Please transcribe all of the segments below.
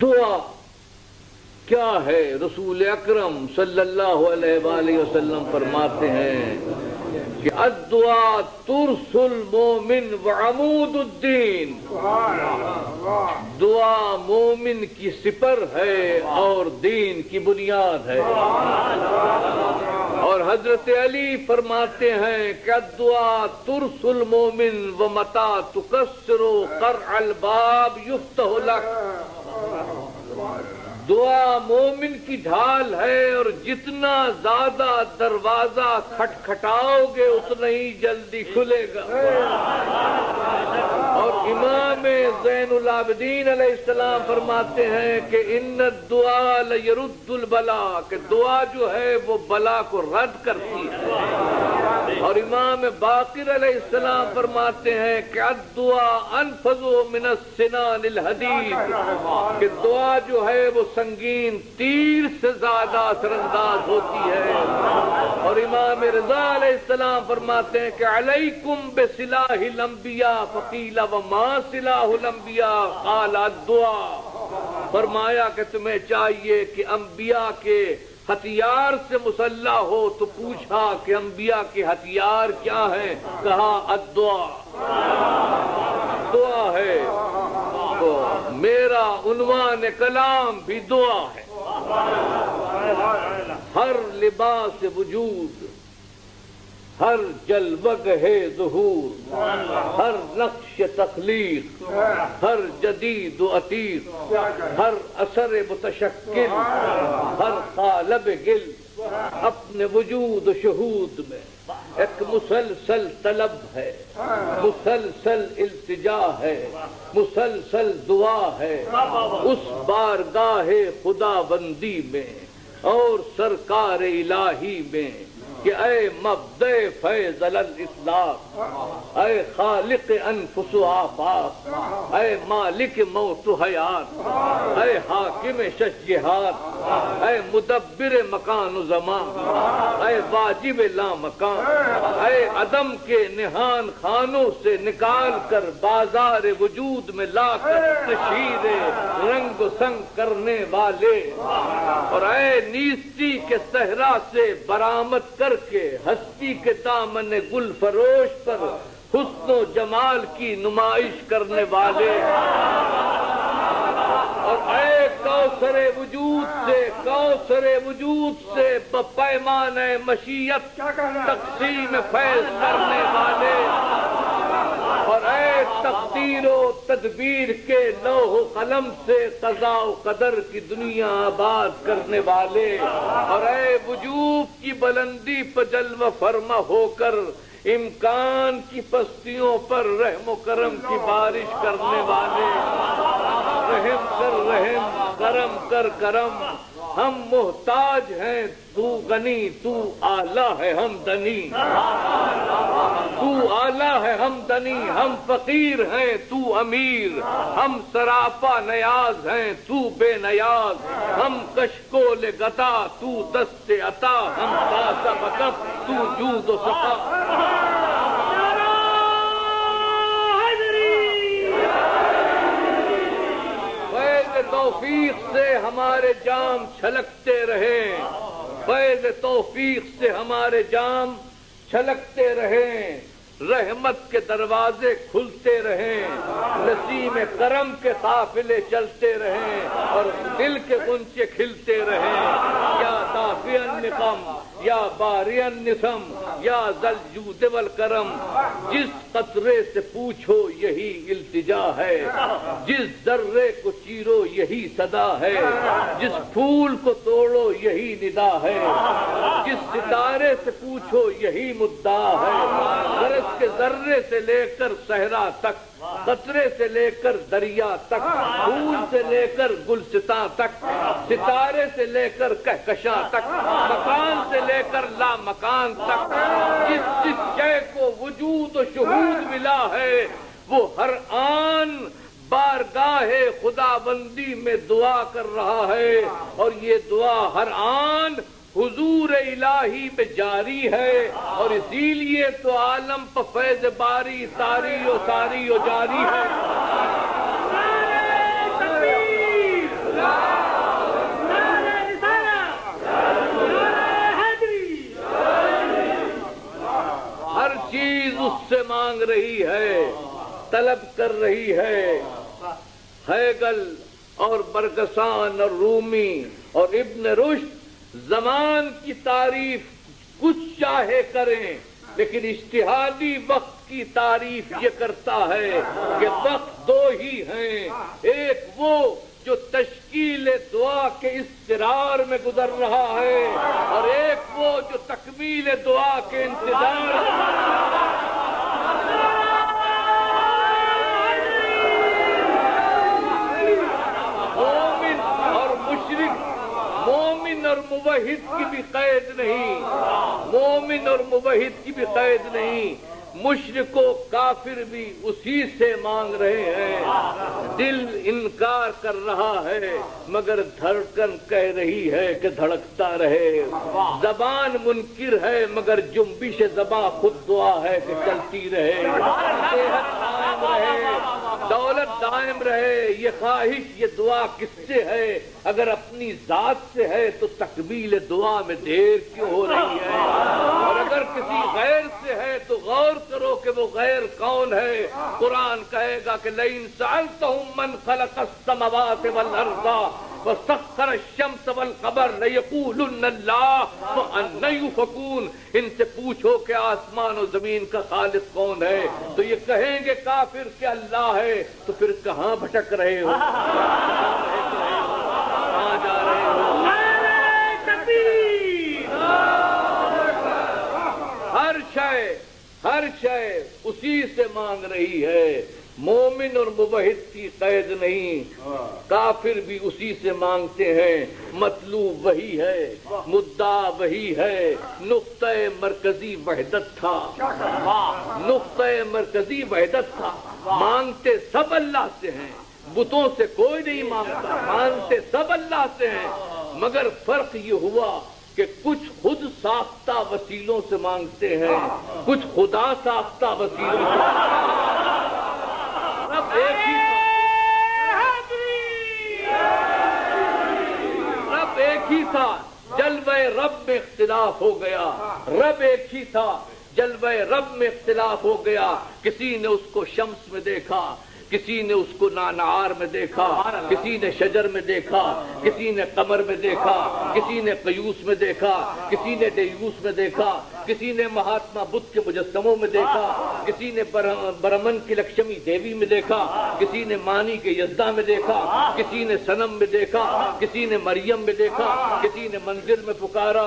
دعا کیا ہے؟ رسول اکرم صلی اللہ علیہ وآلہ وسلم فرماتے ہیں کہ الدعاء ترس المومن وعمود الدین، دعا مومن کی سپر ہے اور دین کی بنیاد ہے۔ اور حضرت علی فرماتے ہیں کہ الدعاء ترس المومن ومتى تكسر قرع الباب يفتح لك، دعا مومن کی ڈھال ہے اور جتنا زیادہ دروازہ کھٹکھٹاؤ گے اتنا ہی جلدی کھلے گا۔ اور امام زین العابدین علیہ السلام فرماتے ہیں کہ ان الدعاء لیرد البلا، کہ دعا جو ہے وہ بلا کو رد کرتی ہے۔ اور امام باقر علیہ السلام فرماتے ہیں کہ الدعاء انفذ من السنان الحدید، کہ دعا جو ہے وہ سنگین تیر سے زیادہ اثر انداز ہوتی ہے۔ اور امام رضا علیہ السلام فرماتے ہیں کہ علیکم بسلاح الانبیاء فقیل وما سلاح الانبیاء قال الدعاء، فرمایا کہ تمہیں چاہیے کہ انبیاء کے ہتھیار سے مسلح ہو، تو پوچھا کہ انبیاء کے ہتھیار کیا ہیں؟ کہا الدعاء، دعا ہے۔ تو میرا عنوان کلام بھی دعا ہے۔ ہر لباس وجود، ہر جلوگہ ظہور، ہر نقش تخلیق، ہر جدید و عتیق، ہر اثر متشکل، ہر قالب گل، اپنے وجود و شہود میں ایک مسلسل طلب ہے، مسلسل التجا ہے، مسلسل دعا ہے اس بارگاہ خدا بندی میں اور سرکار الہی میں کہ اے مبدع فیض الاطلاق، اے خالق انفس و آفاق، اے مالک موت و حیات، اے حاکم شش جہات، اے مدبر مکان و زمان، اے واجب لا مکان، اے عدم کے نہان خانوں سے نکال کر بازار وجود میں لا کر تشہیر رنگ و سنگ کرنے والے، اور اے نیستی کے صحرا سے برآمد کر کے ہستی کے دامن گل فروش پر حسن و جمال کی نمائش کرنے والے، اور اے کوثر وجود سے بپیمانہ مشیت تقسیم فیض کرنے والے، اور اے تقدیر و تدبیر کے لوح و قلم سے قضاء و قدر کی دنیا آباد کرنے والے، اور اے وجود کی بلندی پر جلوہ فرما ہو کر امکان کی پستیوں پر رحم و کرم کی بارش کرنے والے، رحم کر رحم، کرم کر کرم، ہم محتاج ہیں تو غنی، تو اعلیٰ ہے ہم دنی، تو اعلیٰ ہے ہم دنی، ہم فقیر ہیں تو امیر، ہم سراپا نیاز ہیں تو بے نیاز، ہم کشکول گدا تو دست عطا، ہم پاسا بکف تو جود و سخا۔ توفیق سے ہمارے جام چھلکتے رہیں، فیض توفیق سے ہمارے جام چھلکتے رہیں، رحمت کے دروازے کھلتے رہیں، نسیم کرم کے قافلے چلتے رہیں، اور دل کے غنچے کھلتے رہیں۔ یا دافع النقم، یا باری النسم، یا ذل جود والکرم، جس قطرے سے پوچھو یہی التجا ہے، جس ذرے کو چیرو یہی صدا ہے، جس پھول کو توڑو یہی ندا ہے، جس ستارے سے پوچھو یہی مدعا ہے۔ غرض کے ذرے سے لے کر صحرا تک، قطرے سے لے کر دریا تک، پھول سے لے کر گلستاں تک، ستارے سے لے کر کہکشاں تک، مکان سے لے کر لا مکان تک، جس جس شے کو وجود و شہود ملا ہے وہ ہر آن بارگاہ خدا بندی میں دعا کر رہا ہے، اور یہ دعا ہر آن حضور الہی پہ جاری ہے، اور اسی لیے تو عالم پہ فیض باری ساری و جاری ہے۔ رہی ہے، طلب کر رہی ہے۔ ہیگل اور برگسان اور رومی اور ابن رشد زمان کی تعریف کچھ چاہے کریں، لیکن اجتہادی وقت کی تعریف یہ کرتا ہے کہ وقت دو ہی ہیں، ایک وہ جو تشکیل دعا کے اضطرار میں گزر رہا ہے، اور ایک وہ جو تکمیل دعا کے انتظار مومن اور موحد کی بھی قید نہیں، مومن اور موحد کی بھی قید نہیں، مشرک و کافر بھی اسی سے مانگ رہے ہیں۔ دل انکار کر رہا ہے مگر دھڑکن کہہ رہی ہے کہ دھڑکتا رہے، زبان منکر ہے مگر جنبش زباں خود دعا ہے کہ چلتی رہے، صحت قائم رہے، دولت دائم رہے، یہ خواہش یہ دعا کس سے ہے؟ اگر اپنی ذات سے ہے تو تکمیل دعا میں دیر کیوں ہو رہی ہے؟ اور اگر کسی غیر سے ہے تو غور کرو کہ وہ غیر کون ہے۔ قرآن کہے گا کہ لئن سألتهم من خلق السماوات والارض وسخر الشمس والقمر ليقولن الله فأنى يؤفكون، ان سے پوچھو کہ آسمان و زمین کا خالق کون ہے تو یہ کہیں گے کافر کہ اللہ ہے، تو پھر کہاں بھٹک رہے ہو، کہاں جا رہے ہو؟ ہر شے اسی سے مانگ رہی ہے، مومن اور موحد کی قید نہیں، کافر بھی اسی سے مانگتے ہیں، مطلوب وہی ہے، مدعا وہی ہے، نقطہ مرکزی وحدت تھا، نقطہ مرکزی وحدت تھا، مانگتے سب اللہ سے ہیں، بتوں سے کوئی نہیں مانگتا، مانگتے سب اللہ سے ہیں، مگر فرق یہ ہوا کہ کچھ خود ساختہ وسیلوں سے مانگتے ہیں، کچھ خدا ساختہ وسیلوں سے، رب ایک ہی تھا، جلوہ رب میں اختلاف ہو گیا، رب ایک ہی تھا، جلوہ رب میں اختلاف ہو گیا، کسی نے اس کو شمس میں دیکھا، کسی نے اس کو نانعار میں دیکھا، کسی نے شجر میں دیکھا، کسی نے قمر میں دیکھا، کسی نے قیوس میں دیکھا، کسی نے دیوس میں دیکھا، کسی نے مہاتما بدھ کے مجسموں میں دیکھا، کسی نے برہمن کی لکشمی دیوی میں دیکھا، کسی نے مانی کے یزدا میں دیکھا، کسی نے صنم میں دیکھا، کسی نے مریم میں دیکھا، کسی نے منزل میں پکارا،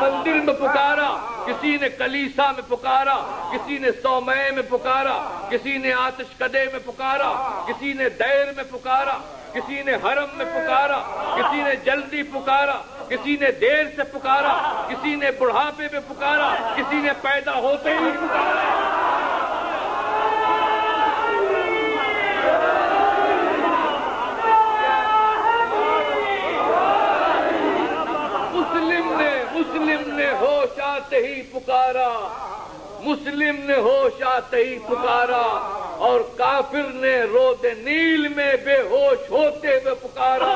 مندر میں پکارا، کسی نے کلیسا میں پکارا، کسی نے صومعے میں پکارا، کسی نے آتش کدے میں پکارا، کسی نے دیر میں پکارا، کسی نے حرم میں پکارا، کسی نے جلدی پکارا، کسی نے دیر سے پکارا، کسی نے بڑھاپے میں پکارا، کسی نے پیدا ہوتے ہی پکارا۔ مسلم نے ہوش آتے ہی پکارا، مسلم نے ہوش آتے ہی پکارا، اور کافر نے رود نیل میں بے ہوش ہوتے ہوئے پکارا،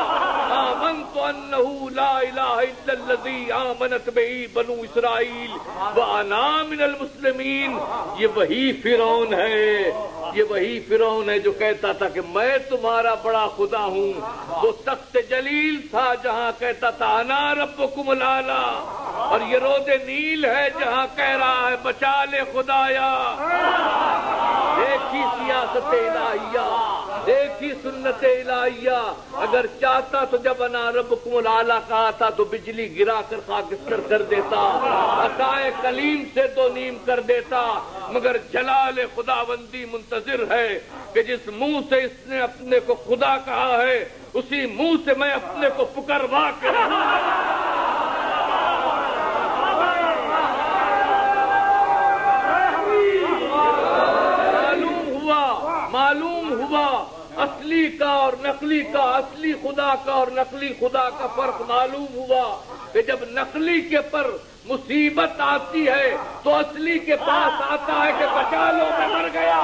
آمنت انہ لا الہ الا الذی آمنت بہ بنو اسرائیل وانا من المسلمین۔ یہ وہی فرعون ہے، یہ وہی فرعون ہے جو کہتا تھا کہ میں تمہارا بڑا خدا ہوں، وہ تخت جلیل تھا جہاں کہتا تھا انا ربکم الاعلی، اور یہ رود نیل ہے جہاں کہہ رہا ہے بچا لے خدایا۔ دیکھی سیاست الہیہ، دیکھی سنت الہیہ، اگر چاہتا تو جب انا ربکم الاعلی کہا تھا تو بجلی گرا کر خاکستر کر دیتا، عطائے کلیم سے دو نیم کر دیتا، مگر جلال خداوندی منتظر ہے کہ جس منہ سے اس نے اپنے کو خدا کہا ہے اسی منہ سے میں اپنے کو پکروا کے معلوم ہوا اصلی کا اور نقلی کا، اصلی خدا کا اور نقلی خدا کا فرق معلوم ہوا کہ جب نقلی کے پر مصیبت آتی ہے تو اصلی کے پاس آتا ہے کہ بچا لو میں مر گیا۔